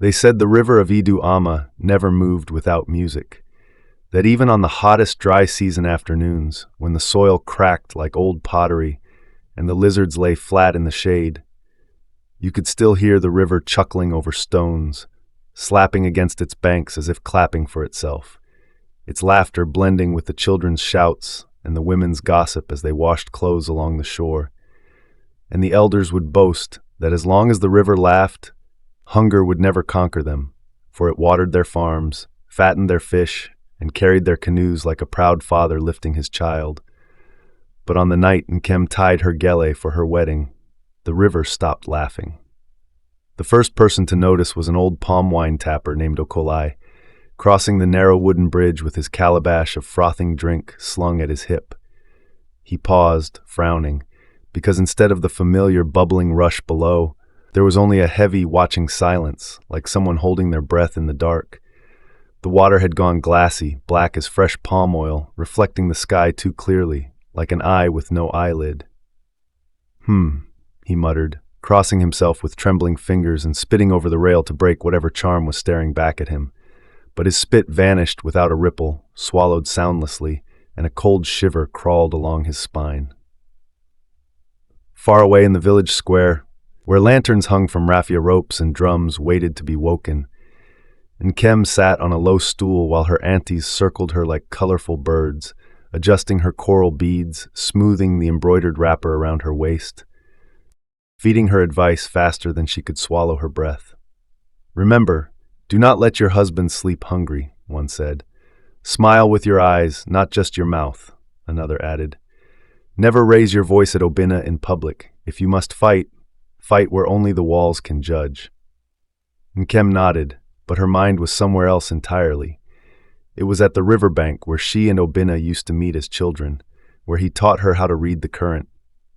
They said the river of Idu Ama never moved without music, that even on the hottest dry season afternoons, when the soil cracked like old pottery and the lizards lay flat in the shade, you could still hear the river chuckling over stones, slapping against its banks as if clapping for itself, its laughter blending with the children's shouts and the women's gossip as they washed clothes along the shore. And the elders would boast that as long as the river laughed, hunger would never conquer them, for it watered their farms, fattened their fish, and carried their canoes like a proud father lifting his child. But on the night Nkem tied her gele for her wedding, the river stopped laughing. The first person to notice was an old palm wine tapper named Okolai, crossing the narrow wooden bridge with his calabash of frothing drink slung at his hip. He paused, frowning, because instead of the familiar bubbling rush below, there was only a heavy, watching silence, like someone holding their breath in the dark. The water had gone glassy, black as fresh palm oil, reflecting the sky too clearly, like an eye with no eyelid. He muttered, crossing himself with trembling fingers and spitting over the rail to break whatever charm was staring back at him. But his spit vanished without a ripple, swallowed soundlessly, and a cold shiver crawled along his spine. Far away in the village square, where lanterns hung from raffia ropes and drums waited to be woken, Nkem sat on a low stool while her aunties circled her like colorful birds, adjusting her coral beads, smoothing the embroidered wrapper around her waist, feeding her advice faster than she could swallow her breath. "Remember, do not let your husband sleep hungry," one said. "Smile with your eyes, not just your mouth," another added. "Never raise your voice at Obinna in public. If you must fight, fight where only the walls can judge." Nkem nodded, but her mind was somewhere else entirely. It was at the riverbank where she and Obinna used to meet as children, where he taught her how to read the current,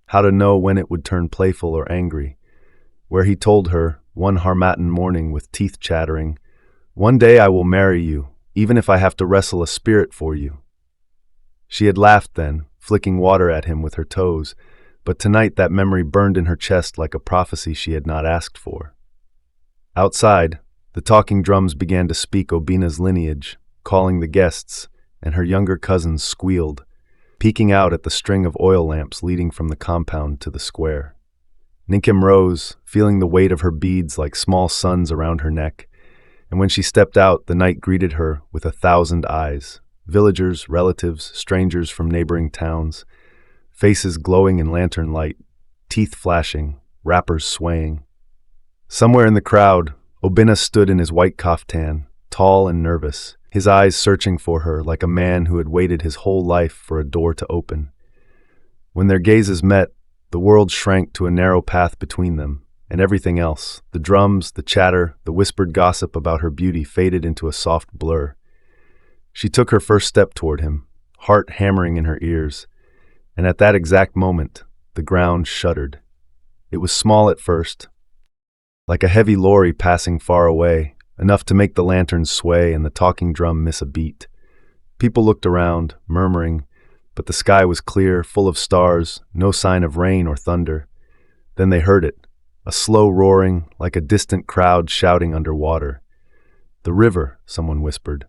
how to know when it would turn playful or angry, where he told her, one Harmattan morning with teeth chattering, "One day I will marry you, even if I have to wrestle a spirit for you." She had laughed then, flicking water at him with her toes, but tonight that memory burned in her chest like a prophecy she had not asked for. Outside, the talking drums began to speak Obinna's lineage, calling the guests, and her younger cousins squealed, peeking out at the string of oil lamps leading from the compound to the square. Nkem rose, feeling the weight of her beads like small suns around her neck, and when she stepped out, the night greeted her with 1,000 eyes, villagers, relatives, strangers from neighboring towns, faces glowing in lantern light, teeth flashing, wrappers swaying. Somewhere in the crowd, Obinna stood in his white kaftan, tall and nervous, his eyes searching for her like a man who had waited his whole life for a door to open. When their gazes met, the world shrank to a narrow path between them, and everything else, the drums, the chatter, the whispered gossip about her beauty faded into a soft blur. She took her first step toward him, heart hammering in her ears, and at that exact moment, the ground shuddered. It was small at first, like a heavy lorry passing far away, enough to make the lanterns sway and the talking drum miss a beat. People looked around, murmuring, but the sky was clear, full of stars, no sign of rain or thunder. Then they heard it, a slow roaring, like a distant crowd shouting underwater. "The river," someone whispered.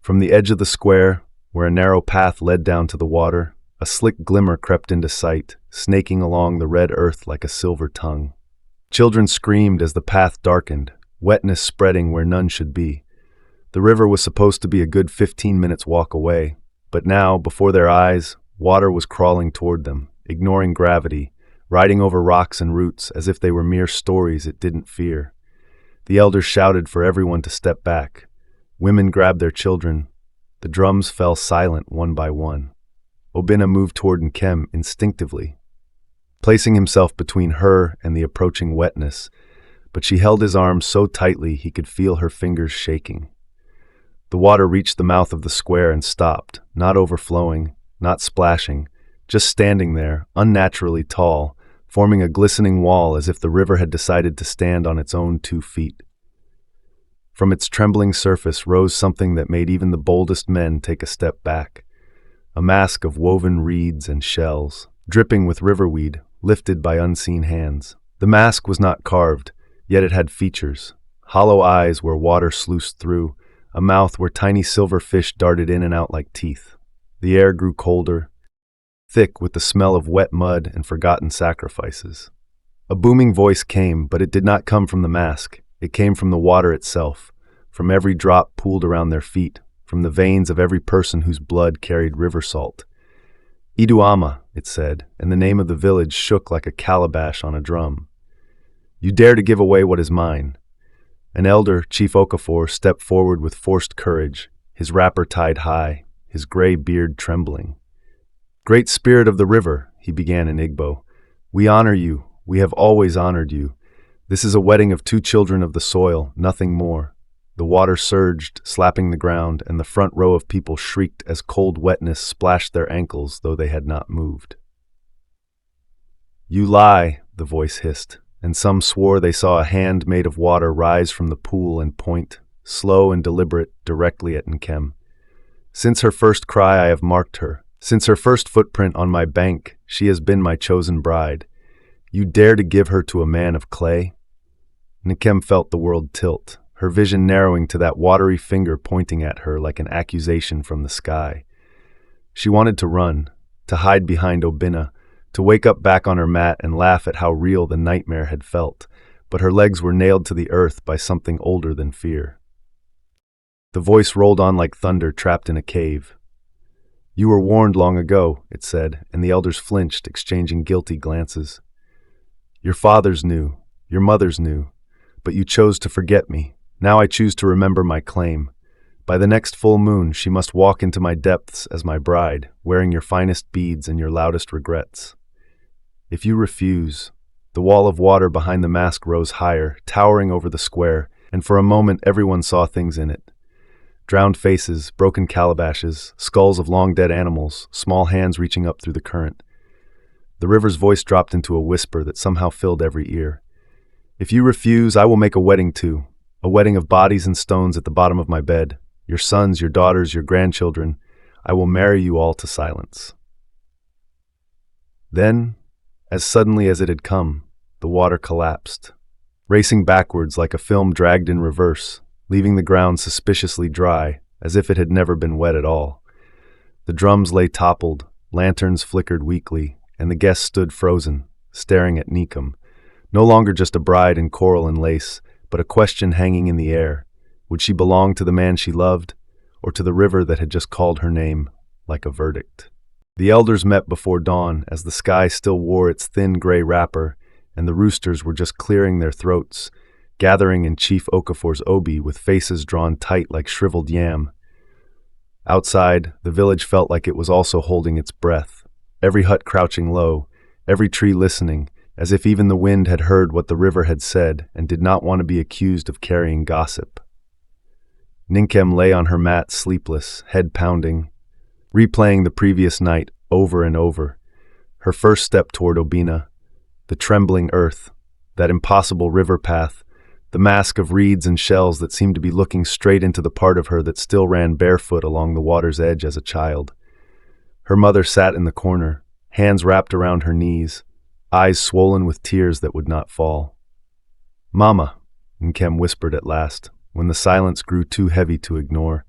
From the edge of the square, where a narrow path led down to the water, a slick glimmer crept into sight, snaking along the red earth like a silver tongue. Children screamed as the path darkened, wetness spreading where none should be. The river was supposed to be a good 15 minutes walk away, but now, before their eyes, water was crawling toward them, ignoring gravity, riding over rocks and roots as if they were mere stories it didn't fear. The elders shouted for everyone to step back. Women grabbed their children. The drums fell silent one by one. Obinna moved toward Nkem instinctively, placing himself between her and the approaching wetness, but she held his arm so tightly he could feel her fingers shaking. The water reached the mouth of the square and stopped, not overflowing, not splashing, just standing there, unnaturally tall, forming a glistening wall as if the river had decided to stand on its own 2 feet. From its trembling surface rose something that made even the boldest men take a step back, a mask of woven reeds and shells, dripping with riverweed, lifted by unseen hands. The mask was not carved, yet it had features, hollow eyes where water sluiced through, a mouth where tiny silver fish darted in and out like teeth. The air grew colder, thick with the smell of wet mud and forgotten sacrifices. A booming voice came, but it did not come from the mask. It came from the water itself, from every drop pooled around their feet, from the veins of every person whose blood carried river salt. Iduama, it said, and the name of the village shook like a calabash on a drum. You dare to give away what is mine. An elder, Chief Okafor, stepped forward with forced courage, his wrapper tied high, his gray beard trembling. Great spirit of the river, he began in Igbo, we honor you, we have always honored you. This is a wedding of two children of the soil, nothing more. The water surged, slapping the ground, and the front row of people shrieked as cold wetness splashed their ankles, though they had not moved. You lie, the voice hissed, and some swore they saw a hand made of water rise from the pool and point, slow and deliberate, directly at Nkem. Since her first cry I have marked her. Since her first footprint on my bank, she has been my chosen bride. You dare to give her to a man of clay? Nkem felt the world tilt, her vision narrowing to that watery finger pointing at her like an accusation from the sky. She wanted to run, to hide behind Obinna, to wake up back on her mat and laugh at how real the nightmare had felt, but her legs were nailed to the earth by something older than fear. The voice rolled on like thunder trapped in a cave. You were warned long ago, it said, and the elders flinched, exchanging guilty glances. Your fathers knew, your mothers knew, but you chose to forget me. Now I choose to remember my claim. By the next full moon, she must walk into my depths as my bride, wearing your finest beads and your loudest regrets. If you refuse, the wall of water behind the mask rose higher, towering over the square, and for a moment everyone saw things in it. Drowned faces, broken calabashes, skulls of long-dead animals, small hands reaching up through the current. The river's voice dropped into a whisper that somehow filled every ear. If you refuse, I will make a wedding too, a wedding of bodies and stones at the bottom of my bed. Your sons, your daughters, your grandchildren. I will marry you all to silence. Then, as suddenly as it had come, the water collapsed, racing backwards like a film dragged in reverse, leaving the ground suspiciously dry, as if it had never been wet at all. The drums lay toppled, lanterns flickered weakly, and the guests stood frozen, staring at Nkem, no longer just a bride in coral and lace, but a question hanging in the air. Would she belong to the man she loved, or to the river that had just called her name, like a verdict? The elders met before dawn, as the sky still wore its thin gray wrapper, and the roosters were just clearing their throats, gathering in Chief Okafor's obi with faces drawn tight like shriveled yam. Outside, the village felt like it was also holding its breath, every hut crouching low, every tree listening, as if even the wind had heard what the river had said and did not want to be accused of carrying gossip. Nkem lay on her mat sleepless, head pounding, replaying the previous night over and over. Her first step toward Obinna, the trembling earth, that impossible river path, the mask of reeds and shells that seemed to be looking straight into the part of her that still ran barefoot along the water's edge as a child. Her mother sat in the corner, hands wrapped around her knees, eyes swollen with tears that would not fall. "Mama," Nkem whispered at last, when the silence grew too heavy to ignore.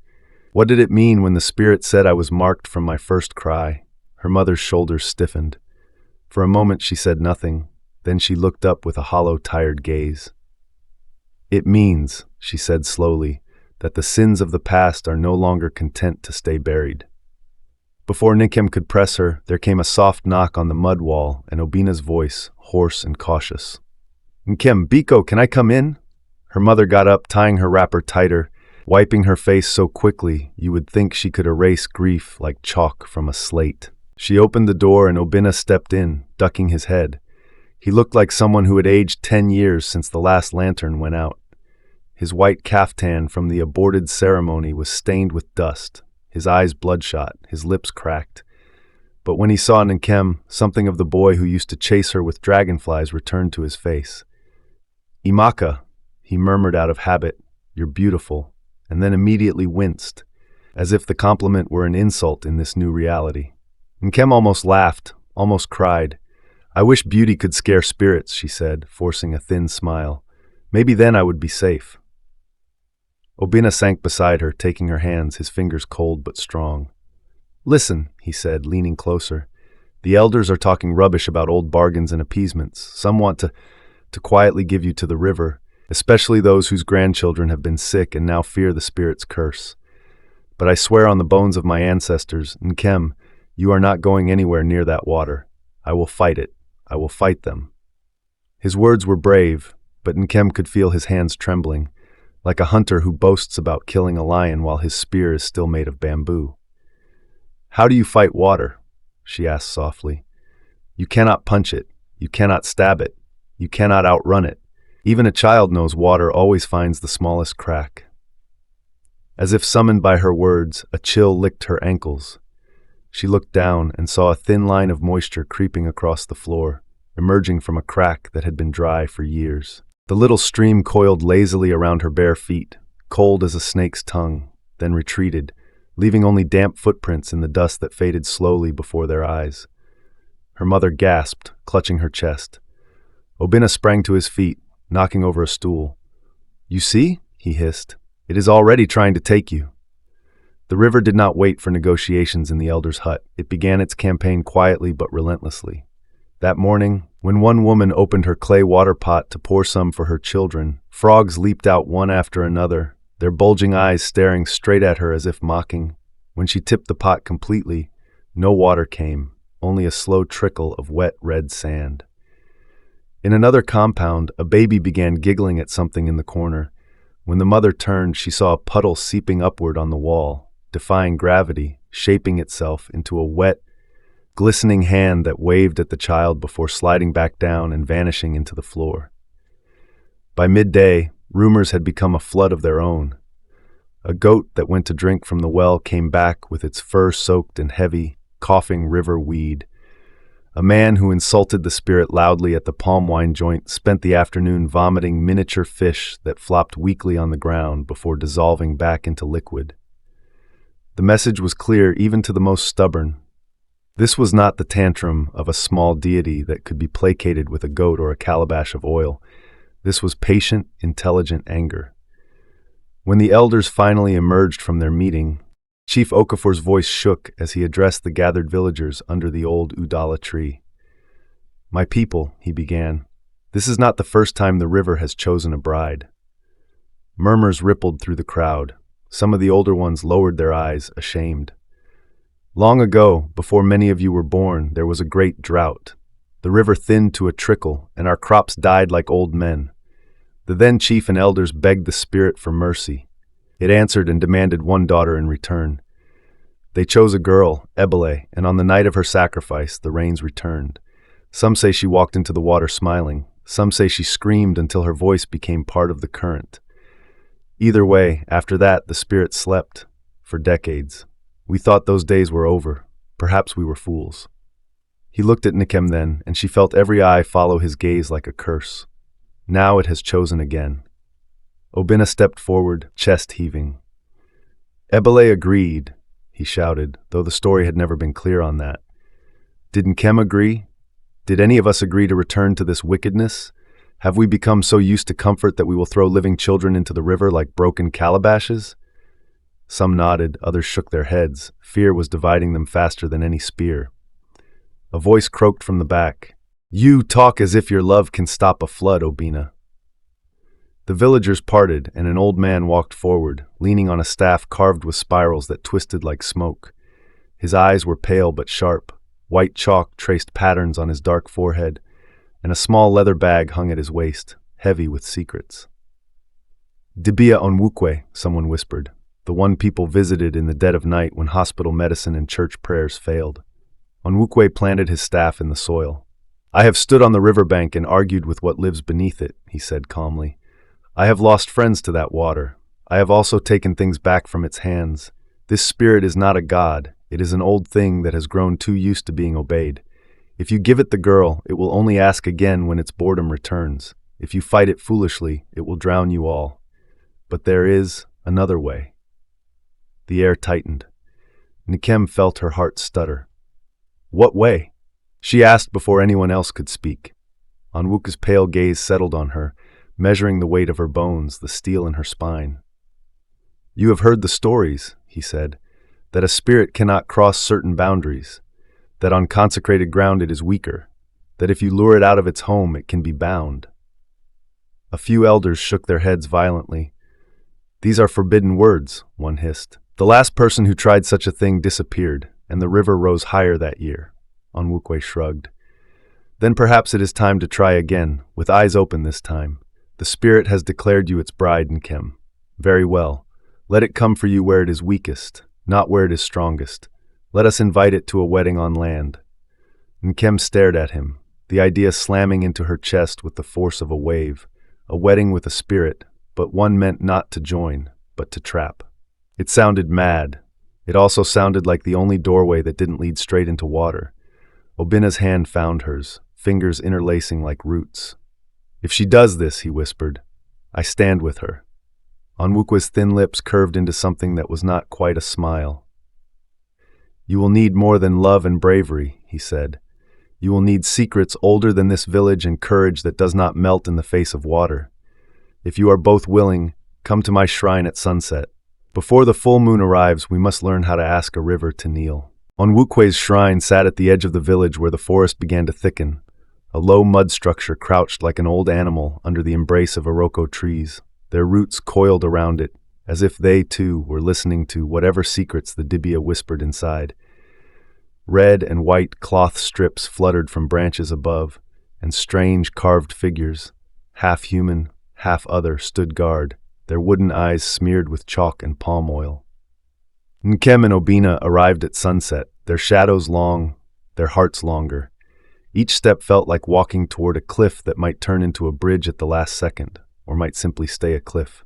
What did it mean when the spirit said I was marked from my first cry? Her mother's shoulders stiffened. For a moment she said nothing, then she looked up with a hollow, tired gaze. "It means," she said slowly, "that the sins of the past are no longer content to stay buried." Before Nkem could press her, there came a soft knock on the mud wall and Obinna's voice, hoarse and cautious. "Nkem, Biko, can I come in?" Her mother got up, tying her wrapper tighter, wiping her face so quickly you would think she could erase grief like chalk from a slate. She opened the door and Obinna stepped in, ducking his head. He looked like someone who had aged 10 years since the last lantern went out. His white kaftan from the aborted ceremony was stained with dust, his eyes bloodshot, his lips cracked. But when he saw Nkem, something of the boy who used to chase her with dragonflies returned to his face. "Imaka," he murmured out of habit, "you're beautiful," and then immediately winced, as if the compliment were an insult in this new reality. Nkem almost laughed, almost cried. "I wish beauty could scare spirits," she said, forcing a thin smile. "Maybe then I would be safe." Obina sank beside her, taking her hands, his fingers cold but strong. "Listen," he said, leaning closer. "The elders are talking rubbish about old bargains and appeasements. Some want to quietly give you to the river, especially those whose grandchildren have been sick and now fear the spirit's curse. But I swear on the bones of my ancestors, Nkem, you are not going anywhere near that water. I will fight it. I will fight them." His words were brave, but Nkem could feel his hands trembling, like a hunter who boasts about killing a lion while his spear is still made of bamboo. "How do you fight water?" she asked softly. "You cannot punch it. You cannot stab it. You cannot outrun it. Even a child knows water always finds the smallest crack." As if summoned by her words, a chill licked her ankles. She looked down and saw a thin line of moisture creeping across the floor, emerging from a crack that had been dry for years. The little stream coiled lazily around her bare feet, cold as a snake's tongue, then retreated, leaving only damp footprints in the dust that faded slowly before their eyes. Her mother gasped, clutching her chest. Obina sprang to his feet, knocking over a stool. "You see?" he hissed. "It is already trying to take you." The river did not wait for negotiations in the elder's hut. It began its campaign quietly but relentlessly. That morning, when one woman opened her clay water pot to pour some for her children, frogs leaped out one after another, their bulging eyes staring straight at her as if mocking. When she tipped the pot completely, no water came, only a slow trickle of wet red sand. In another compound, a baby began giggling at something in the corner. When the mother turned, she saw a puddle seeping upward on the wall, defying gravity, shaping itself into a wet, glistening hand that waved at the child before sliding back down and vanishing into the floor. By midday, rumors had become a flood of their own. A goat that went to drink from the well came back with its fur soaked in heavy, coughing river weed. A man who insulted the spirit loudly at the palm wine joint spent the afternoon vomiting miniature fish that flopped weakly on the ground before dissolving back into liquid. The message was clear even to the most stubborn. This was not the tantrum of a small deity that could be placated with a goat or a calabash of oil. This was patient, intelligent anger. When the elders finally emerged from their meeting, Chief Okafor's voice shook as he addressed the gathered villagers under the old Udala tree. "My people," he began, "this is not the first time the river has chosen a bride." Murmurs rippled through the crowd. Some of the older ones lowered their eyes, ashamed. "Long ago, before many of you were born, there was a great drought. The river thinned to a trickle, and our crops died like old men. The then chief and elders begged the spirit for mercy. It answered and demanded one daughter in return. They chose a girl, Ebele, and on the night of her sacrifice, the rains returned. Some say she walked into the water smiling. Some say she screamed until her voice became part of the current. Either way, after that, the spirit slept for decades. We thought those days were over. Perhaps we were fools." He looked at Nkem then, and she felt every eye follow his gaze like a curse. Now it has chosen again. Obina stepped forward, chest heaving. "Ebele agreed," he shouted, though the story had never been clear on that. "Did Nkem agree? Did any of us agree to return to this wickedness? Have we become so used to comfort that we will throw living children into the river like broken calabashes?" Some nodded, others shook their heads. Fear was dividing them faster than any spear. A voice croaked from the back. "You talk as if your love can stop a flood, Obina." The villagers parted, and an old man walked forward, leaning on a staff carved with spirals that twisted like smoke. His eyes were pale but sharp. White chalk traced patterns on his dark forehead, and a small leather bag hung at his waist, heavy with secrets. "Dibia Onwukwe," someone whispered, the one people visited in the dead of night when hospital medicine and church prayers failed. Onwukwe planted his staff in the soil. "I have stood on the riverbank and argued with what lives beneath it," he said calmly. "I have lost friends to that water. I have also taken things back from its hands. This spirit is not a god. It is an old thing that has grown too used to being obeyed. If you give it the girl, it will only ask again when its boredom returns. If you fight it foolishly, it will drown you all. But there is another way." The air tightened. Nkem felt her heart stutter. "What way?" she asked before anyone else could speak. Onwuka's pale gaze settled on her, measuring the weight of her bones, the steel in her spine. You have heard the stories, he said, that a spirit cannot cross certain boundaries, that on consecrated ground it is weaker, that if you lure it out of its home it can be bound. A few elders shook their heads violently. These are forbidden words, one hissed. The last person who tried such a thing disappeared, and the river rose higher that year. Onwukwe shrugged. Then perhaps it is time to try again, with eyes open this time. The spirit has declared you its bride, Nkem. Very well. Let it come for you where it is weakest, not where it is strongest. Let us invite it to a wedding on land. Nkem stared at him, the idea slamming into her chest with the force of a wave. A wedding with a spirit, but one meant not to join, but to trap. It sounded mad. It also sounded like the only doorway that didn't lead straight into water. Obina's hand found hers, fingers interlacing like roots. If she does this, he whispered, I stand with her. Onwukwe's thin lips curved into something that was not quite a smile. You will need more than love and bravery, he said. You will need secrets older than this village and courage that does not melt in the face of water. If you are both willing, come to my shrine at sunset. Before the full moon arrives, we must learn how to ask a river to kneel. Onwukwe's shrine sat at the edge of the village where the forest began to thicken. A low mud structure crouched like an old animal under the embrace of Iroko trees, their roots coiled around it, as if they, too, were listening to whatever secrets the dibia whispered inside. Red and white cloth strips fluttered from branches above, and strange carved figures, half human, half other, stood guard, their wooden eyes smeared with chalk and palm oil. Nkem and Obina arrived at sunset, their shadows long, their hearts longer. Each step felt like walking toward a cliff that might turn into a bridge at the last second, or might simply stay a cliff.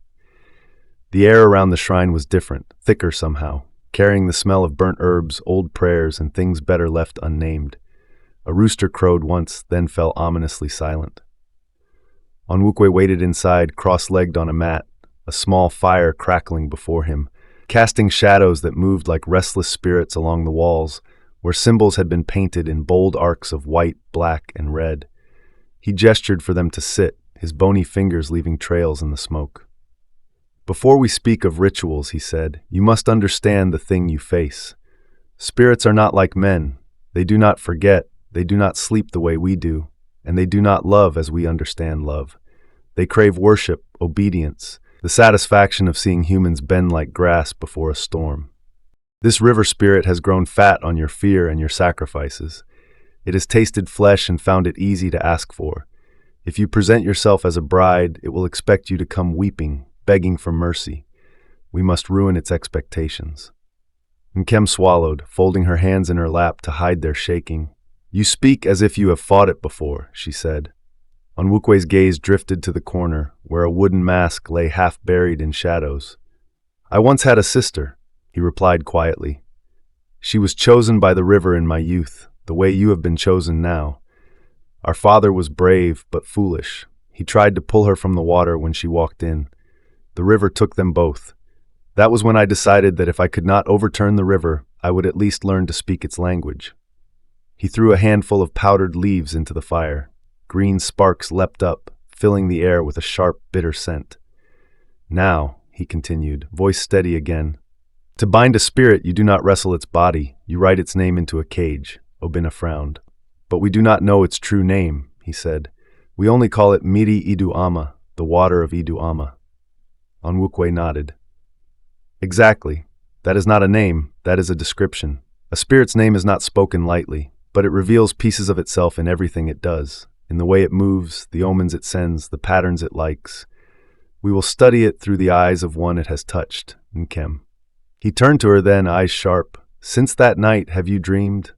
The air around the shrine was different, thicker somehow, carrying the smell of burnt herbs, old prayers, and things better left unnamed. A rooster crowed once, then fell ominously silent. Onwukwe waited inside, cross-legged on a mat, a small fire crackling before him, casting shadows that moved like restless spirits along the walls, where symbols had been painted in bold arcs of white, black, and red. He gestured for them to sit, his bony fingers leaving trails in the smoke. Before we speak of rituals, he said, you must understand the thing you face. Spirits are not like men. They do not forget, they do not sleep the way we do, and they do not love as we understand love. They crave worship, obedience, the satisfaction of seeing humans bend like grass before a storm. This river spirit has grown fat on your fear and your sacrifices. It has tasted flesh and found it easy to ask for. If you present yourself as a bride, it will expect you to come weeping, begging for mercy. We must ruin its expectations. Nkem swallowed, folding her hands in her lap to hide their shaking. You speak as if you have fought it before, she said. Onwukwe's gaze drifted to the corner, where a wooden mask lay half buried in shadows. I once had a sister, he replied quietly. She was chosen by the river in my youth, the way you have been chosen now. Our father was brave but foolish. He tried to pull her from the water when she walked in. The river took them both. That was when I decided that if I could not overturn the river, I would at least learn to speak its language. He threw a handful of powdered leaves into the fire. Green sparks leapt up, filling the air with a sharp, bitter scent. Now, he continued, voice steady again, to bind a spirit you do not wrestle its body, you write its name into a cage. Obina frowned. But we do not know its true name, he said. We only call it Miri Idu-ama, the water of Idu-ama. Onwukwe nodded. Exactly. That is not a name, that is a description. A spirit's name is not spoken lightly, but it reveals pieces of itself in everything it does, in the way it moves, the omens it sends, the patterns it likes. We will study it through the eyes of one it has touched, Nkem. He turned to her then, eyes sharp. Since that night, have you dreamed?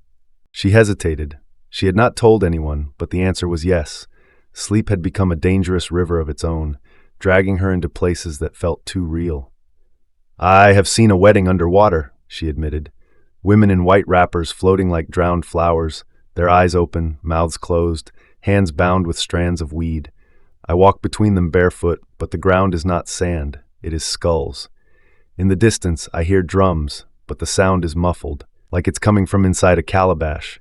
She hesitated. She had not told anyone, but the answer was yes. Sleep had become a dangerous river of its own, dragging her into places that felt too real. I have seen a wedding underwater, she admitted. Women in white wrappers floating like drowned flowers, their eyes open, mouths closed, hands bound with strands of weed. I walk between them barefoot, but the ground is not sand, it is skulls. In the distance, I hear drums, but the sound is muffled, like it's coming from inside a calabash.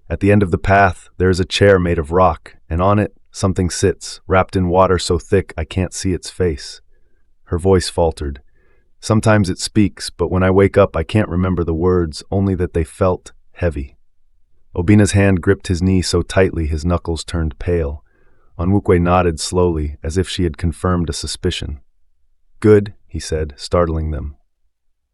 At the end of the path, there is a chair made of rock, and on it, something sits, wrapped in water so thick I can't see its face. Her voice faltered. Sometimes it speaks, but when I wake up I can't remember the words, only that they felt heavy. Obina's hand gripped his knee so tightly his knuckles turned pale. Onwukwe nodded slowly, as if she had confirmed a suspicion. "Good," he said, startling them.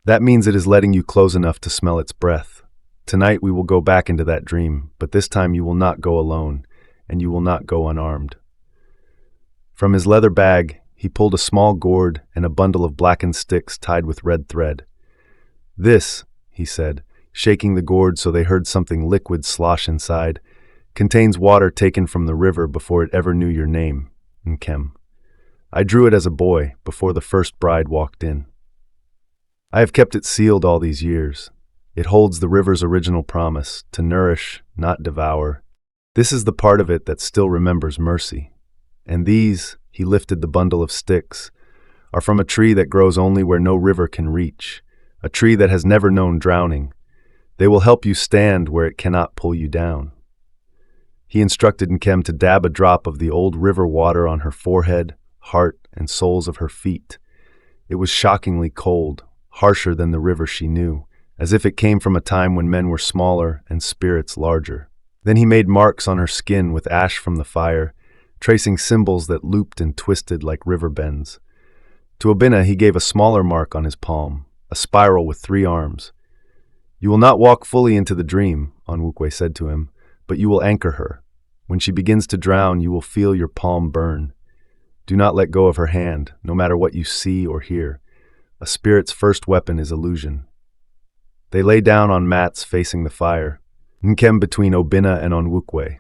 "That means it is letting you close enough to smell its breath. Tonight we will go back into that dream, but this time you will not go alone, and you will not go unarmed." From his leather bag, he pulled a small gourd and a bundle of blackened sticks tied with red thread. "This," he said, shaking the gourd so they heard something liquid slosh inside, "contains water taken from the river before it ever knew your name, Nkem. I drew it as a boy, before the first bride walked in. I have kept it sealed all these years. It holds the river's original promise, to nourish, not devour. This is the part of it that still remembers mercy. And these," he lifted the bundle of sticks, "are from a tree that grows only where no river can reach, a tree that has never known drowning. They will help you stand where it cannot pull you down." He instructed Nkem to dab a drop of the old river water on her forehead, heart, and soles of her feet. It was shockingly cold, harsher than the river she knew, as if it came from a time when men were smaller and spirits larger. Then he made marks on her skin with ash from the fire, tracing symbols that looped and twisted like river bends. To Obina he gave a smaller mark on his palm, a spiral with 3 arms. "You will not walk fully into the dream," Onwukwe said to him, "but you will anchor her. When she begins to drown, you will feel your palm burn. Do not let go of her hand, no matter what you see or hear. A spirit's first weapon is illusion." They lay down on mats facing the fire, Nkem between Obina and Onwukwe.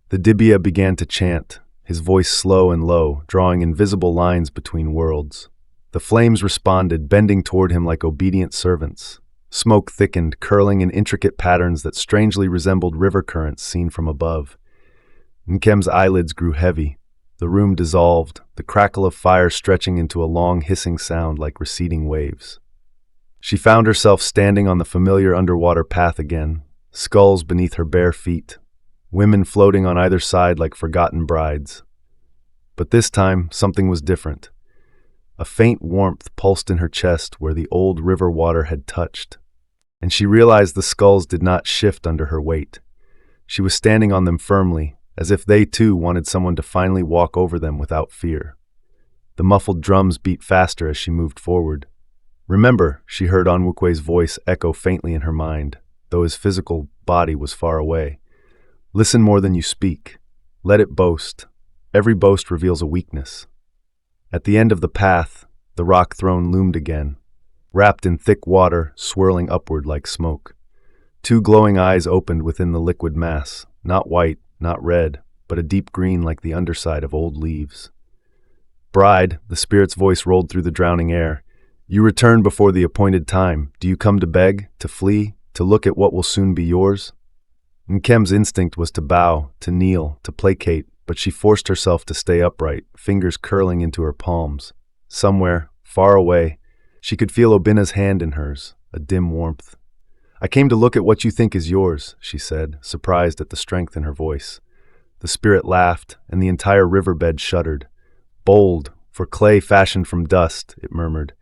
The Dibia began to chant, his voice slow and low, drawing invisible lines between worlds. The flames responded, bending toward him like obedient servants. Smoke thickened, curling in intricate patterns that strangely resembled river currents seen from above. Nkem's eyelids grew heavy. The room dissolved, the crackle of fire stretching into a long hissing sound like receding waves. She found herself standing on the familiar underwater path again, skulls beneath her bare feet, women floating on either side like forgotten brides. But this time, something was different. A faint warmth pulsed in her chest where the old river water had touched, and she realized the skulls did not shift under her weight. She was standing on them firmly, as if they too wanted someone to finally walk over them without fear. The muffled drums beat faster as she moved forward. "Remember," she heard Onwukwe's voice echo faintly in her mind, though his physical body was far away. "Listen more than you speak. Let it boast. Every boast reveals a weakness." At the end of the path, the rock throne loomed again, wrapped in thick water, swirling upward like smoke. 2 glowing eyes opened within the liquid mass, not white, not red, but a deep green like the underside of old leaves. "Bride," the spirit's voice rolled through the drowning air, "you return before the appointed time. Do you come to beg, to flee, to look at what will soon be yours?" Nkem's instinct was to bow, to kneel, to placate, but she forced herself to stay upright, fingers curling into her palms. Somewhere, far away, she could feel Obina's hand in hers, a dim warmth. "I came to look at what you think is yours," she said, surprised at the strength in her voice. The spirit laughed, and the entire riverbed shuddered. "Bold, for clay fashioned from dust," it murmured.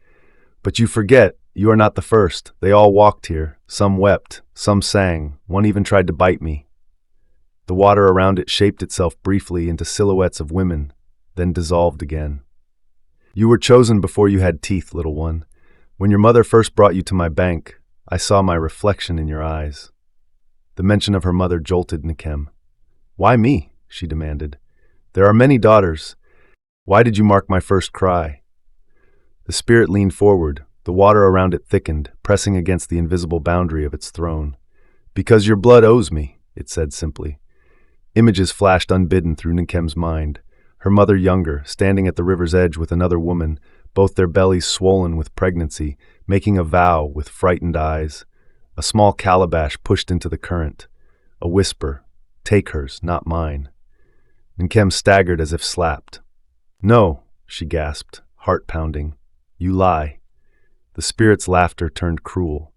"But you forget, you are not the first. They all walked here. Some wept, some sang, one even tried to bite me." The water around it shaped itself briefly into silhouettes of women, then dissolved again. "You were chosen before you had teeth, little one. When your mother first brought you to my bank, I saw my reflection in your eyes." The mention of her mother jolted Nkem. "Why me?" she demanded. "There are many daughters. Why did you mark my first cry?" The spirit leaned forward, the water around it thickened, pressing against the invisible boundary of its throne. "Because your blood owes me," it said simply. Images flashed unbidden through Nkem's mind. Her mother younger, standing at the river's edge with another woman, both their bellies swollen with pregnancy, making a vow with frightened eyes. A small calabash pushed into the current. A whisper, "Take hers, not mine." Nkem staggered as if slapped. "No," she gasped, heart pounding. "You lie." The spirit's laughter turned cruel.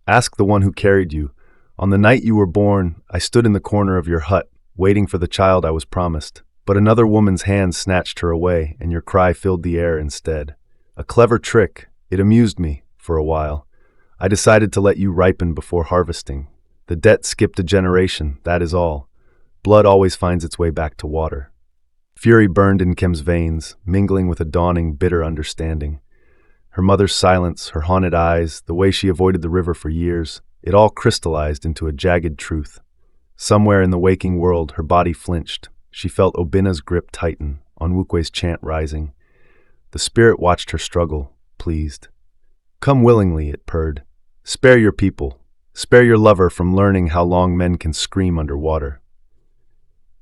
"Ask the one who carried you. On the night you were born, I stood in the corner of your hut, waiting for the child I was promised. But another woman's hand snatched her away, and your cry filled the air instead. A clever trick, It amused me, for a while. I decided to let you ripen before harvesting. The debt skipped a generation, that is all. Blood always finds its way back to water. Fury burned in Nkem's veins, mingling with a dawning, bitter understanding. Her mother's silence, her haunted eyes, the way she avoided the river for years, it all crystallized into a jagged truth. Somewhere in the waking world, her body flinched. She felt Obina's grip tighten, Onwukwe's chant rising. The spirit watched her struggle, pleased. Come willingly, it purred. Spare your people. Spare your lover from learning how long men can scream under water.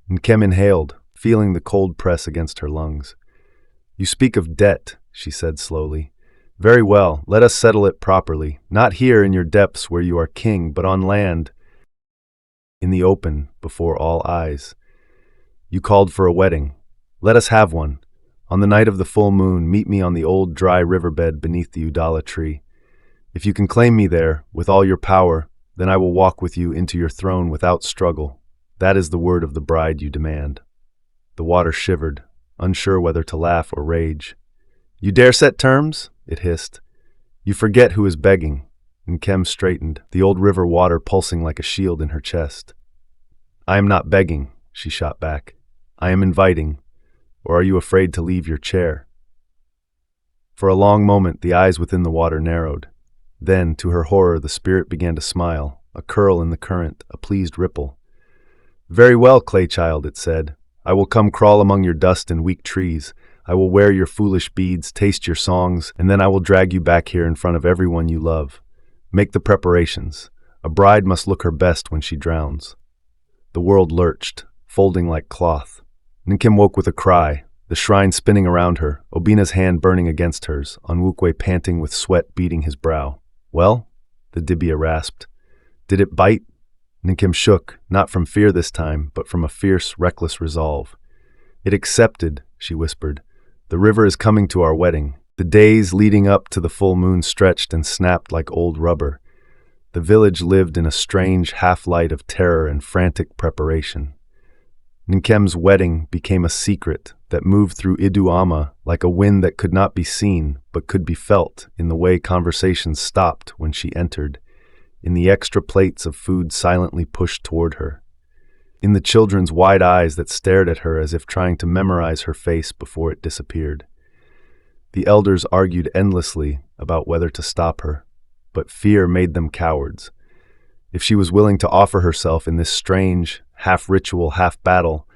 Nkem inhaled, feeling the cold press against her lungs. You speak of debt, she said slowly. Very well, let us settle it properly, not here in your depths where you are king, but on land, in the open, before all eyes. You called for a wedding. Let us have one. On the night of the full moon, meet me on the old dry riverbed beneath the Udala tree. If you can claim me there, with all your power, then I will walk with you into your throne without struggle. That is the word of the bride you demand. The water shivered, unsure whether to laugh or rage. You dare set terms? It hissed. You forget who is begging. Nkem straightened, the old river water pulsing like a shield in her chest. I am not begging, she shot back. I am inviting. Or are you afraid to leave your chair? For a long moment, the eyes within the water narrowed. Then, to her horror, the spirit began to smile, a curl in the current, a pleased ripple. Very well, clay child, it said. I will come crawl among your dust and weak trees. I will wear your foolish beads, taste your songs, and then I will drag you back here in front of everyone you love. Make the preparations. A bride must look her best when she drowns. The world lurched, folding like cloth. Nkem woke with a cry, the shrine spinning around her, Obina's hand burning against hers, Onwukwe panting with sweat beading his brow. Well? The dibia rasped. Did it bite? Nkem shook, not from fear this time, but from a fierce, reckless resolve. It accepted, she whispered. The river is coming to our wedding. The days leading up to the full moon stretched and snapped like old rubber. The village lived in a strange half-light of terror and frantic preparation. Nkem's wedding became a secret that moved through Iduama like a wind that could not be seen but could be felt in the way conversations stopped when she entered, in the extra plates of food silently pushed toward her, in the children's wide eyes that stared at her as if trying to memorize her face before it disappeared. The elders argued endlessly about whether to stop her, but fear made them cowards. If she was willing to offer herself in this strange, half-ritual, half-battle,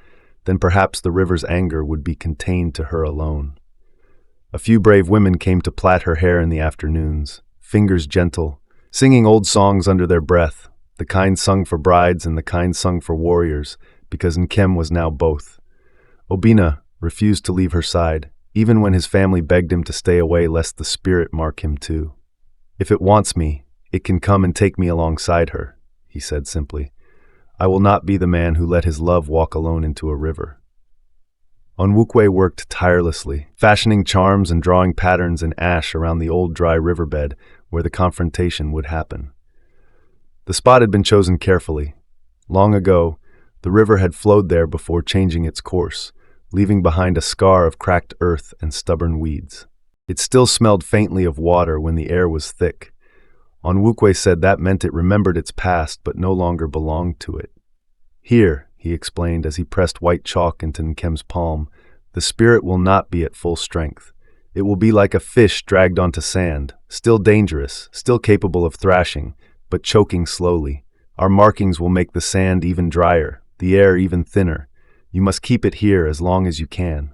then perhaps the river's anger would be contained to her alone. A few brave women came to plait her hair in the afternoons, fingers gentle, singing old songs under their breath, the kind sung for brides and the kind sung for warriors, because Nkem was now both. Obina refused to leave her side, even when his family begged him to stay away lest the spirit mark him too. If it wants me, it can come and take me alongside her, he said simply. I will not be the man who let his love walk alone into a river. Onwukwe worked tirelessly, fashioning charms and drawing patterns in ash around the old dry riverbed where the confrontation would happen. The spot had been chosen carefully. Long ago, the river had flowed there before changing its course, leaving behind a scar of cracked earth and stubborn weeds. It still smelled faintly of water when the air was thick. Onwukwe said that meant it remembered its past but no longer belonged to it. Here, he explained as he pressed white chalk into Nkem's palm, the spirit will not be at full strength. It will be like a fish dragged onto sand, still dangerous, still capable of thrashing, but choking slowly. Our markings will make the sand even drier, the air even thinner. You must keep it here as long as you can.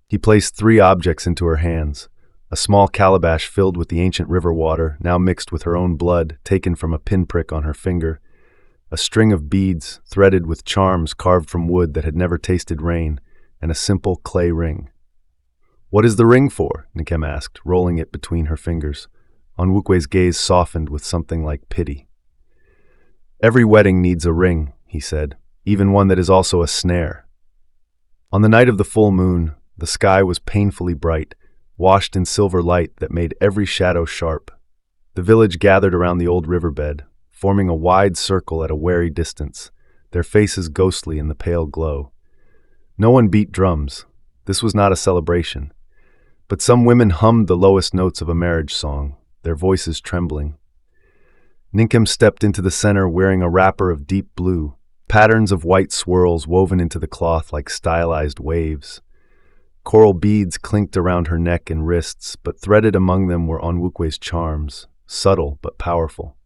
He placed 3 objects into her hands. A small calabash filled with the ancient river water, now mixed with her own blood, taken from a pinprick on her finger. A string of beads, threaded with charms carved from wood that had never tasted rain, and a simple clay ring. What is the ring for? Nkem asked, rolling it between her fingers. Onwukwe's gaze softened with something like pity. Every wedding needs a ring, he said, even one that is also a snare. On the night of the full moon, the sky was painfully bright, washed in silver light that made every shadow sharp. The village gathered around the old riverbed, forming a wide circle at a wary distance, their faces ghostly in the pale glow. No one beat drums. This was not a celebration. but some women hummed the lowest notes of a marriage song, their voices trembling. Nkem stepped into the center wearing a wrapper of deep blue, patterns of white swirls woven into the cloth like stylized waves. Coral beads clinked around her neck and wrists, but threaded among them were Onwukwe's charms, subtle but powerful.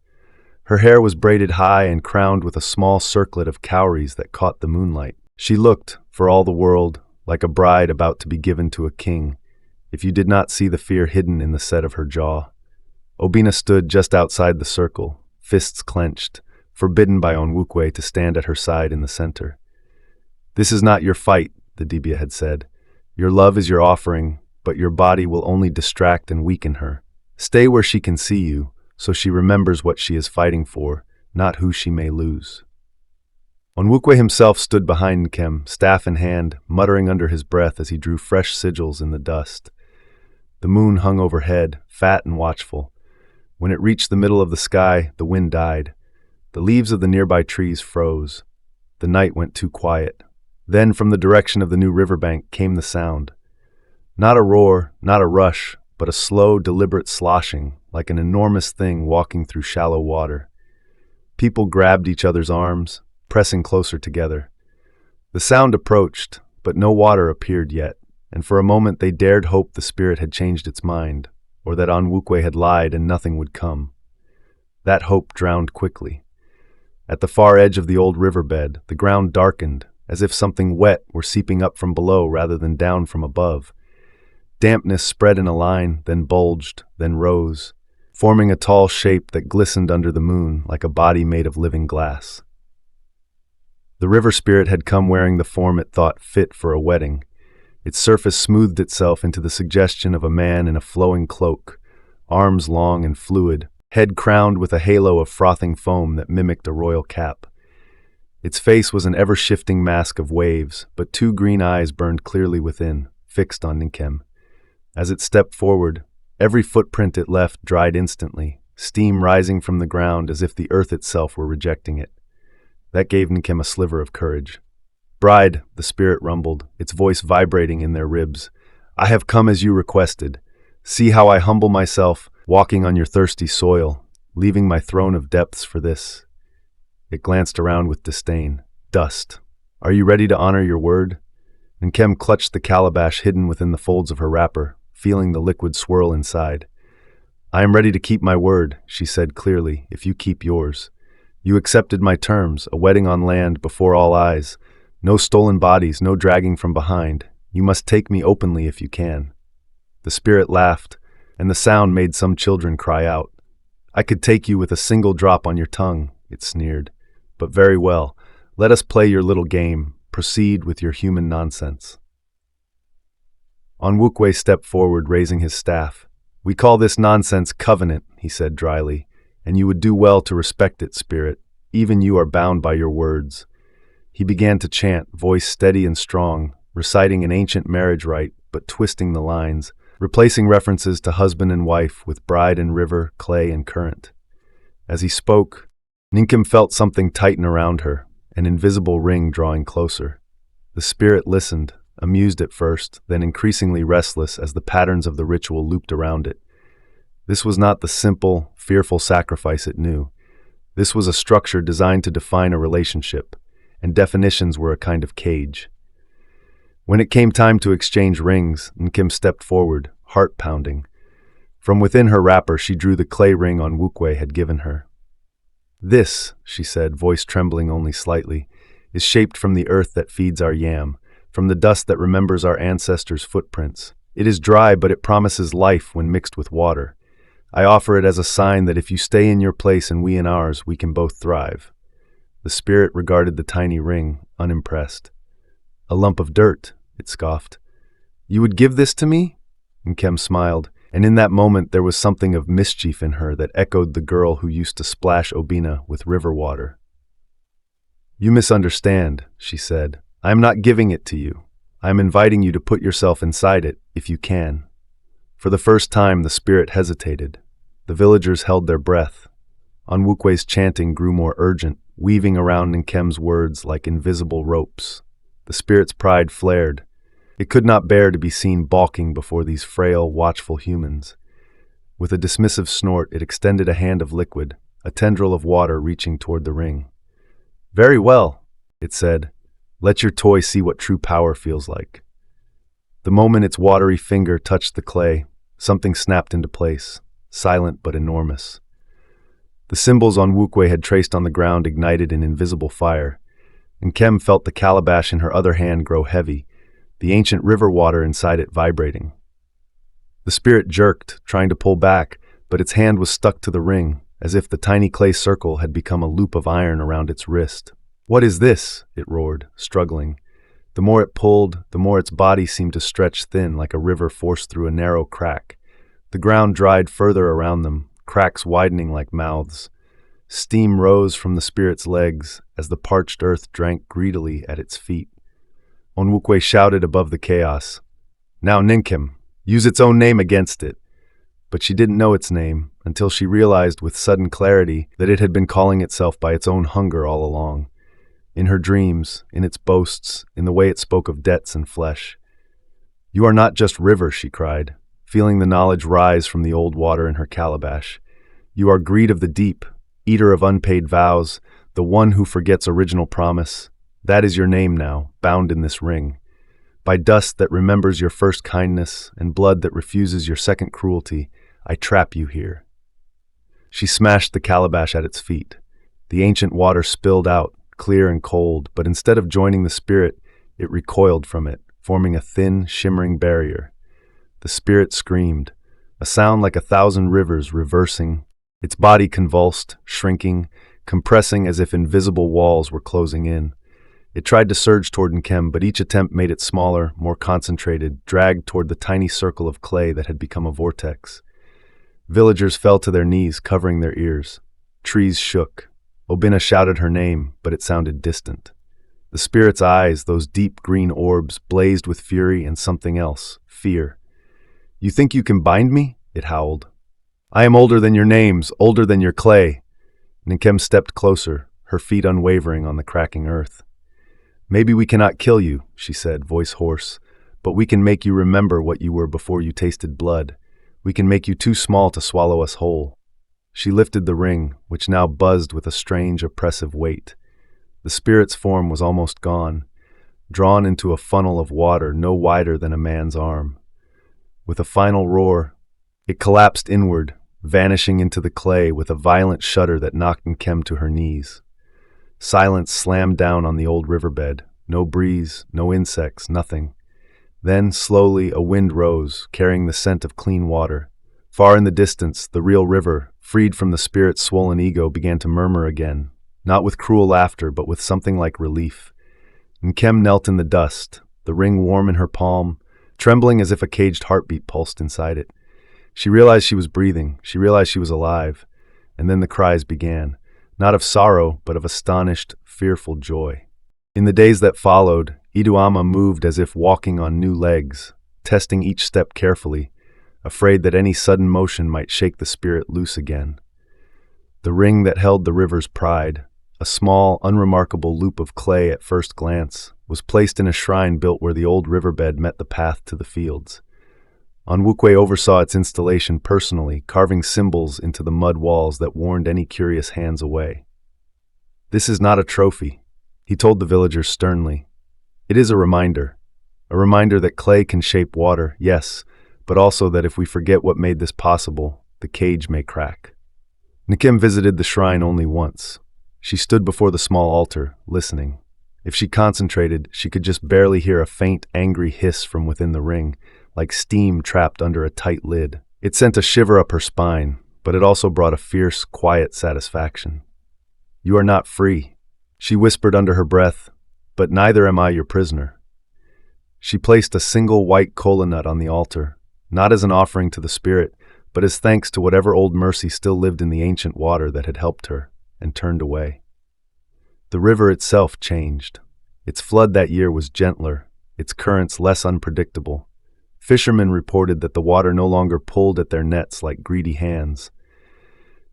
Her hair was braided high and crowned with a small circlet of cowries that caught the moonlight. She looked, for all the world, like a bride about to be given to a king, if you did not see the fear hidden in the set of her jaw. Obina stood just outside the circle, fists clenched, forbidden by Onwukwe to stand at her side in the center. "This is not your fight," the Dibia had said. "Your love is your offering, but your body will only distract and weaken her. Stay where she can see you, so she remembers what she is fighting for, not who she may lose." Onwukwe himself stood behind Nkem, staff in hand, muttering under his breath as he drew fresh sigils in the dust. The moon hung overhead, fat and watchful. When it reached the middle of the sky, the wind died. The leaves of the nearby trees froze. The night went too quiet. Then from the direction of the new riverbank came the sound. Not a roar, not a rush, but a slow, deliberate sloshing, like an enormous thing walking through shallow water. People grabbed each other's arms, pressing closer together. The sound approached, but no water appeared yet, and for a moment they dared hope the spirit had changed its mind, or that Onwukwe had lied and nothing would come. That hope drowned quickly. At the far edge of the old riverbed, the ground darkened, as if something wet were seeping up from below rather than down from above. Dampness spread in a line, then bulged, then rose, forming a tall shape that glistened under the moon like a body made of living glass. The river spirit had come wearing the form it thought fit for a wedding. Its surface smoothed itself into the suggestion of a man in a flowing cloak, arms long and fluid, head crowned with a halo of frothing foam that mimicked a royal cap. Its face was an ever-shifting mask of waves, but two green eyes burned clearly within, fixed on Nkem. As it stepped forward, every footprint it left dried instantly, steam rising from the ground as if the earth itself were rejecting it. That gave Nkem a sliver of courage. "Bride," the spirit rumbled, its voice vibrating in their ribs, "I have come as you requested. See how I humble myself, walking on your thirsty soil, leaving my throne of depths for this." It glanced around with disdain. "Dust. Are you ready to honor your word?" Nkem clutched the calabash hidden within the folds of her wrapper, feeling the liquid swirl inside. "I am ready to keep my word," she said clearly, "if you keep yours. You accepted my terms, a wedding on land before all eyes. No stolen bodies, no dragging from behind. You must take me openly if you can." The spirit laughed, and the sound made some children cry out. "I could take you with a single drop on your tongue," it sneered. "But very well, let us play your little game. Proceed with your human nonsense." Onwukwe stepped forward, raising his staff. "We call this nonsense covenant," he said dryly, "and you would do well to respect it, spirit. Even you are bound by your words." He began to chant, voice steady and strong, reciting an ancient marriage rite, but twisting the lines, replacing references to husband and wife with bride and river, clay and current. As he spoke, Nkem felt something tighten around her, an invisible ring drawing closer. The spirit listened, amused at first, then increasingly restless as the patterns of the ritual looped around it. This was not the simple, fearful sacrifice it knew. This was a structure designed to define a relationship, and definitions were a kind of cage. When it came time to exchange rings, Nkem stepped forward, heart pounding. From within her wrapper she drew the clay ring Onwukwe had given her. "This," she said, voice trembling only slightly, "is shaped from the earth that feeds our yam, from the dust that remembers our ancestors' footprints. It is dry, but it promises life when mixed with water. I offer it as a sign that if you stay in your place and we in ours, we can both thrive." The spirit regarded the tiny ring, unimpressed. "A lump of dirt," it scoffed. "You would give this to me?" Nkem smiled, and in that moment there was something of mischief in her that echoed the girl who used to splash Obina with river water. "You misunderstand," she said. "I am not giving it to you. I am inviting you to put yourself inside it, if you can." For the first time the spirit hesitated. The villagers held their breath. Onwukwe's chanting grew more urgent, weaving around Nkem's words like invisible ropes. The spirit's pride flared. It could not bear to be seen balking before these frail, watchful humans. With a dismissive snort, it extended a hand of liquid, a tendril of water reaching toward the ring. "Very well," it said. "Let your toy see what true power feels like." The moment its watery finger touched the clay, something snapped into place, silent but enormous. The symbols on Wukwe had traced on the ground ignited in invisible fire, and Nkem felt the calabash in her other hand grow heavy, the ancient river water inside it vibrating. The spirit jerked, trying to pull back, but its hand was stuck to the ring, as if the tiny clay circle had become a loop of iron around its wrist. "What is this?" it roared, struggling. The more it pulled, the more its body seemed to stretch thin like a river forced through a narrow crack. The ground dried further around them, cracks widening like mouths. Steam rose from the spirit's legs as the parched earth drank greedily at its feet. Onwukwe shouted above the chaos, "Now Nkem, use its own name against it." But she didn't know its name until she realized with sudden clarity that it had been calling itself by its own hunger all along. In her dreams, in its boasts, in the way it spoke of debts and flesh. "You are not just river," she cried, feeling the knowledge rise from the old water in her calabash. "You are greed of the deep, eater of unpaid vows, the one who forgets original promise. That is your name now, bound in this ring. By dust that remembers your first kindness and blood that refuses your second cruelty, I trap you here." She smashed the calabash at its feet. The ancient water spilled out, clear and cold, but instead of joining the spirit, it recoiled from it, forming a thin, shimmering barrier. The spirit screamed, a sound like 1,000 rivers reversing. Its body convulsed, shrinking, compressing as if invisible walls were closing in. It tried to surge toward Nkem, but each attempt made it smaller, more concentrated, dragged toward the tiny circle of clay that had become a vortex. Villagers fell to their knees, covering their ears. Trees shook. Obina shouted her name, but it sounded distant. The spirit's eyes, those deep green orbs, blazed with fury and something else, fear. "You think you can bind me?" it howled. "I am older than your names, older than your clay." Nkem stepped closer, her feet unwavering on the cracking earth. "Maybe we cannot kill you," she said, voice hoarse, "but we can make you remember what you were before you tasted blood. We can make you too small to swallow us whole." She lifted the ring, which now buzzed with a strange, oppressive weight. The spirit's form was almost gone, drawn into a funnel of water no wider than a man's arm. With a final roar, it collapsed inward, vanishing into the clay with a violent shudder that knocked Nkem to her knees. Silence slammed down on the old riverbed. No breeze, no insects, nothing. Then, slowly, a wind rose, carrying the scent of clean water. Far in the distance, the real river, freed from the spirit's swollen ego, began to murmur again, not with cruel laughter, but with something like relief. Nkem knelt in the dust, the ring warm in her palm, trembling as if a caged heartbeat pulsed inside it. She realized she was breathing, she realized she was alive, and then the cries began. Not of sorrow, but of astonished, fearful joy. In the days that followed, Iduama moved as if walking on new legs, testing each step carefully, afraid that any sudden motion might shake the spirit loose again. The ring that held the river's pride, a small, unremarkable loop of clay at first glance, was placed in a shrine built where the old riverbed met the path to the fields. Onwukwe oversaw its installation personally, carving symbols into the mud walls that warned any curious hands away. "This is not a trophy," he told the villagers sternly. "It is a reminder that clay can shape water, yes, but also that if we forget what made this possible, the cage may crack." Nkem visited the shrine only once. She stood before the small altar, listening. If she concentrated, she could just barely hear a faint, angry hiss from within the ring, like steam trapped under a tight lid. It sent a shiver up her spine, but it also brought a fierce, quiet satisfaction. "You are not free," she whispered under her breath, "but neither am I your prisoner." She placed a single white kola nut on the altar, not as an offering to the spirit, but as thanks to whatever old mercy still lived in the ancient water that had helped her, and turned away. The river itself changed. Its flood that year was gentler, its currents less unpredictable. Fishermen reported that the water no longer pulled at their nets like greedy hands.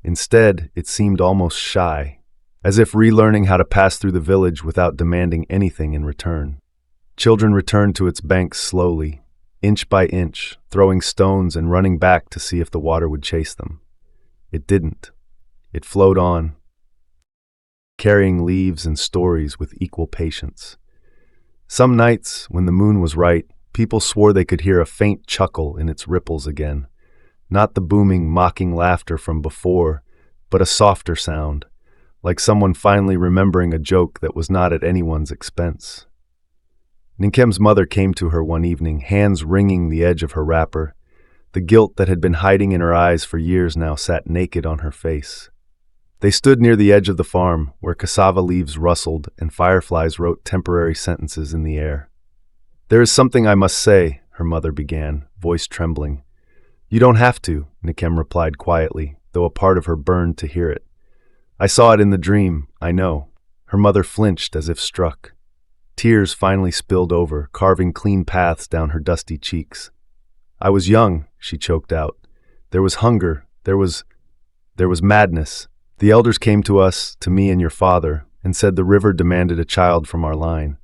Instead, it seemed almost shy, as if relearning how to pass through the village without demanding anything in return. Children returned to its banks slowly, inch by inch, throwing stones and running back to see if the water would chase them. It didn't. It flowed on, carrying leaves and stories with equal patience. Some nights, when the moon was right, people swore they could hear a faint chuckle in its ripples again. Not the booming, mocking laughter from before, but a softer sound, like someone finally remembering a joke that was not at anyone's expense. Nkem's mother came to her one evening, hands wringing the edge of her wrapper. The guilt that had been hiding in her eyes for years now sat naked on her face. They stood near the edge of the farm, where cassava leaves rustled and fireflies wrote temporary sentences in the air. "There is something I must say," her mother began, voice trembling. "You don't have to," Nkem replied quietly, though a part of her burned to hear it. "I saw it in the dream, I know." Her mother flinched as if struck. Tears finally spilled over, carving clean paths down her dusty cheeks. "I was young," she choked out. "There was hunger, there was madness. The elders came to us, to me and your father, and said the river demanded a child from our line.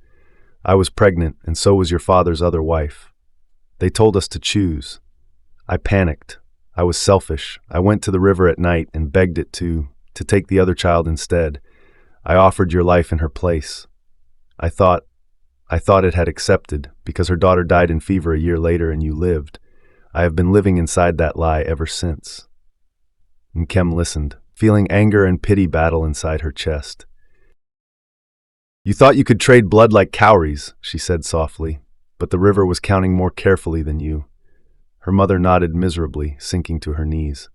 I was pregnant, and so was your father's other wife. They told us to choose. I panicked. I was selfish. I went to the river at night and begged it to take the other child instead. I offered your life in her place. I thought it had accepted, because her daughter died in fever a year later and you lived. I have been living inside that lie ever since." Nkem listened, feeling anger and pity battle inside her chest. "You thought you could trade blood like cowries," she said softly, "but the river was counting more carefully than you." Her mother nodded miserably, sinking to her knees.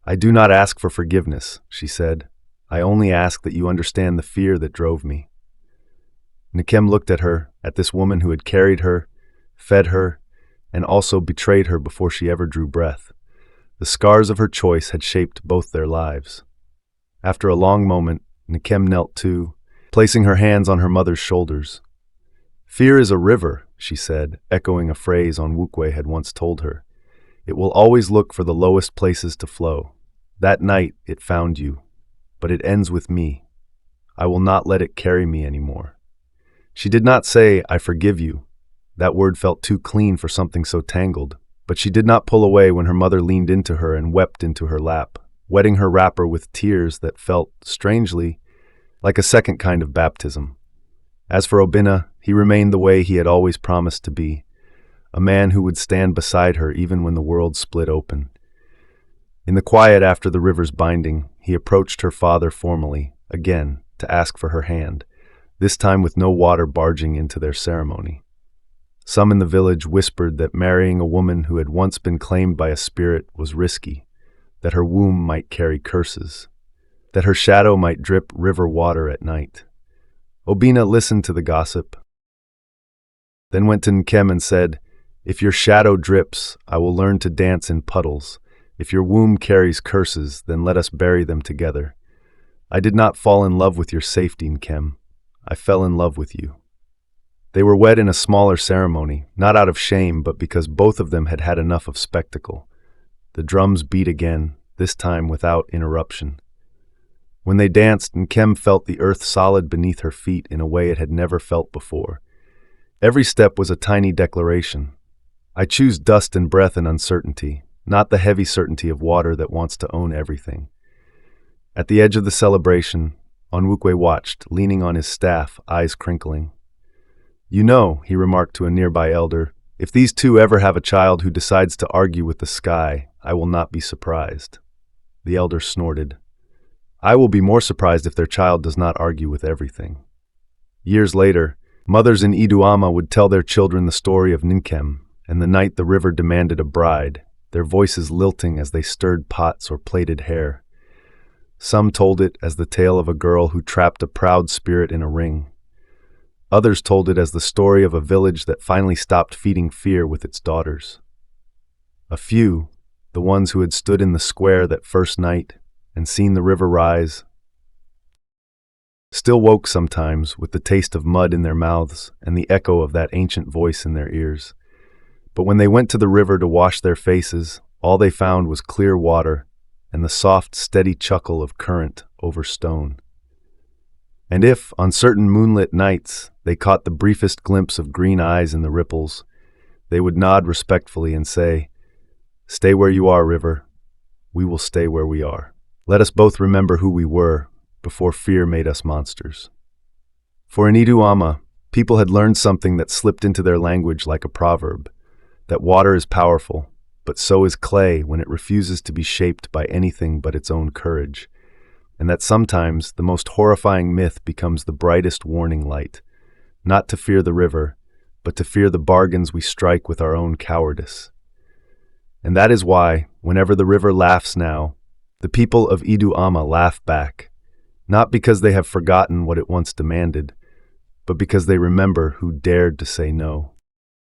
"I do not ask for forgiveness," she said. "I only ask that you understand the fear that drove me." Nkem looked at her, at this woman who had carried her, fed her, and also betrayed her before she ever drew breath. The scars of her choice had shaped both their lives. After a long moment, Nkem knelt too, placing her hands on her mother's shoulders. "Fear is a river," she said, echoing a phrase Onwukwe had once told her. "It will always look for the lowest places to flow. That night it found you, but it ends with me. I will not let it carry me anymore." She did not say, "I forgive you." That word felt too clean for something so tangled. But she did not pull away when her mother leaned into her and wept into her lap, wetting her wrapper with tears that felt, strangely, like a second kind of baptism. As for Obinna, he remained the way he had always promised to be, a man who would stand beside her even when the world split open. In the quiet after the river's binding, he approached her father formally, again, to ask for her hand, this time with no water barging into their ceremony. Some in the village whispered that marrying a woman who had once been claimed by a spirit was risky, that her womb might carry curses, that her shadow might drip river water at night. Obinna listened to the gossip, then went to Nkem and said, "If your shadow drips, I will learn to dance in puddles. If your womb carries curses, then let us bury them together. I did not fall in love with your safety, Nkem. I fell in love with you." They were wed in a smaller ceremony, not out of shame, but because both of them had had enough of spectacle. The drums beat again, this time without interruption. When they danced, Nkem felt the earth solid beneath her feet in a way it had never felt before. Every step was a tiny declaration. "I choose dust and breath and uncertainty, not the heavy certainty of water that wants to own everything." At the edge of the celebration, Onwukwe watched, leaning on his staff, eyes crinkling. "You know," he remarked to a nearby elder, "if these two ever have a child who decides to argue with the sky, I will not be surprised." The elder snorted. "I will be more surprised if their child does not argue with everything." Years later, mothers in Iduama would tell their children the story of Nkem and the night the river demanded a bride, their voices lilting as they stirred pots or plaited hair. Some told it as the tale of a girl who trapped a proud spirit in a ring. Others told it as the story of a village that finally stopped feeding fear with its daughters. A few, the ones who had stood in the square that first night and seen the river rise, still woke sometimes with the taste of mud in their mouths and the echo of that ancient voice in their ears. But when they went to the river to wash their faces, all they found was clear water and the soft, steady chuckle of current over stone. And if, on certain moonlit nights, they caught the briefest glimpse of green eyes in the ripples, they would nod respectfully and say, "Stay where you are, river. We will stay where we are." Let us both remember who we were before fear made us monsters. For in Iduama, people had learned something that slipped into their language like a proverb, that water is powerful, but so is clay when it refuses to be shaped by anything but its own courage, and that sometimes the most horrifying myth becomes the brightest warning light, not to fear the river, but to fear the bargains we strike with our own cowardice. And that is why, whenever the river laughs now, the people of Iduama laugh back, not because they have forgotten what it once demanded, but because they remember who dared to say no.